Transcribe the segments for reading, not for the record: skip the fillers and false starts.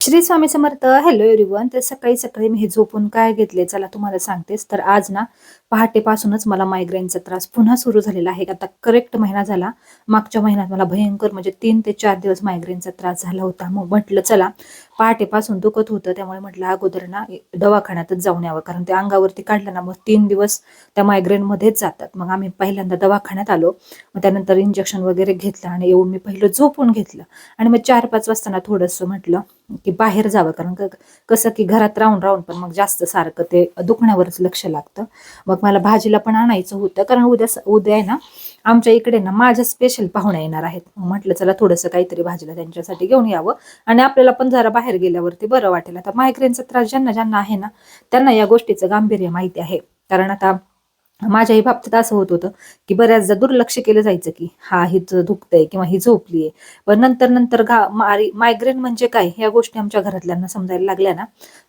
Shri Swami Samarth. Hello everyone. तर सकाळी सकाळी मी हे झोपून काय घेतले चला तुम्हाला सांगतेस. तर आज ना पहाटेपासूनच मला मायग्रेनचा त्रास पुन्हा सुरू झालेला आहे. आता करेक्ट महिना झाला. मागच्या महिन्यात मला भयंकर म्हणजे 3 ते 4 दिवस मायग्रेनचा त्रास झाला होता. मग म्हटलं चला पहाटेपासून दुखत होतं त्यामुळे म्हटलं अगोदर ना दवाखान्यातच जाऊन यावं, कारण ते अंगावरती काढलं ना मग 3 दिवस त्या मायग्रेन मध्येच जातात. मग आम्ही पहिल्यांदा दवाखान्यात आलो, मग त्यानंतर इंजेक्शन वगैरे घेतलं आणि येऊन मी पहिलं झोपून घेतलं आणि मग 4-5 वाजता थोडंसं म्हटलं की बाहेर जावं, कारण कसं की घरात राहून राहून पण मग जास्त सारखं ते दुखण्यावरच लक्ष लागतं. मग मला भाजीला पण आणायचं होतं, कारण उद्या आहे ना आमच्या इकडे ना माझ्या स्पेशल पाहुणे येणार आहेत. मग म्हटलं चला थोडंसं काहीतरी भाजीला त्यांच्यासाठी घेऊन यावं आणि आपल्याला पण जरा बाहेर गेल्यावरती बरं वाटेल. आता मायग्रेनचा त्रास ज्यांना ज्यांना आहे ना त्यांना या गोष्टीचं गांभीर्य माहिती आहे. कारण आता माझ्याही बाबतीत असं होत होतं की बऱ्याचदा दुर्लक्ष केलं जायचं की हा हिच दुखतंय किंवा ही झोपलीये. पण नंतर नंतर मायग्रेन म्हणजे काय या गोष्टी आमच्या घरातल्यांना समजायला लागल्या ना,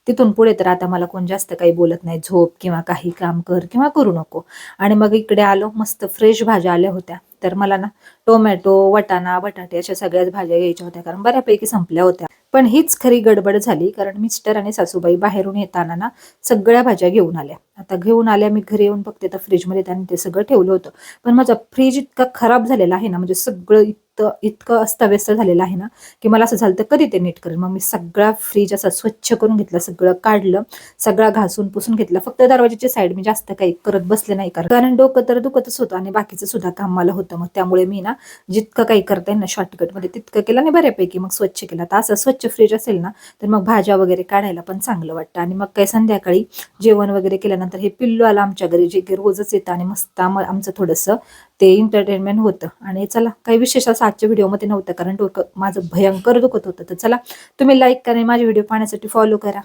तिथून पुढे तर आता मला कोण जास्त काही बोलत नाही. झोप किंवा काही काम कर किंवा करू नको. आणि मग इकडे आलो, मस्त फ्रेश भाज्या आल्या होत्या. तर मला ना टोमॅटो, वाटाणा, बटाटे अशा सगळ्याच भाज्या घ्यायच्या होत्या, कारण बऱ्यापैकी संपल्या होत्या. पण हीच खरी गडबड झाली, कारण मिस्टर आणि सासूबाई बाहेरून येताना ना सगळ्या भाज्या घेऊन आल्या. आता घेऊन आल्या, मी घरी येऊन बघते तर फ्रीजमध्ये त्यांनी ते सगळं ठेवलं होतं. पण माझा फ्रीज इतका खराब झालेला आहे ना, म्हणजे सगळं इतकं अस्ताव्यस्त झालेलं आहे ना की मला असं झालं तर कधी ते नीट करेल. मग मी सगळा फ्रीज असा स्वच्छ करून घेतला, सगळं काढलं, सगळा घासून पुसून घेतला. फक्त दरवाजाची साईड मी जास्त काही करत बसले नाही, कारण डोकं तर दुखतच होतं आणि बाकीचं सुद्धा काम मला होतं. मग त्यामुळे मी ना जितकं काही करता येईल ना शॉर्टकटमध्ये तितकं केलं आणि बऱ्यापैकी मग स्वच्छ केलं. तर असं स्वच्छ फ्रीज असेल ना तर मग भाज्या वगैरे काढायला पण चांगलं वाटतं. आणि मग काही संध्याकाळी जेवण वगैरे केल्यानंतर हे पिल्लू आलं आमच्या घरी, जे की रोजच येतं आणि मस्त आमचं थोडंसं ते एंटरटेनमेंट होतं. आणि चला काही विशेष असं आजच्या व्हिडिओमध्ये नव्हतं, कारण डोकं माझं भयंकर दुखत होतं. तर चला तुम्ही लाईक करा, माझे व्हिडिओ पाहण्यासाठी फॉलो करा.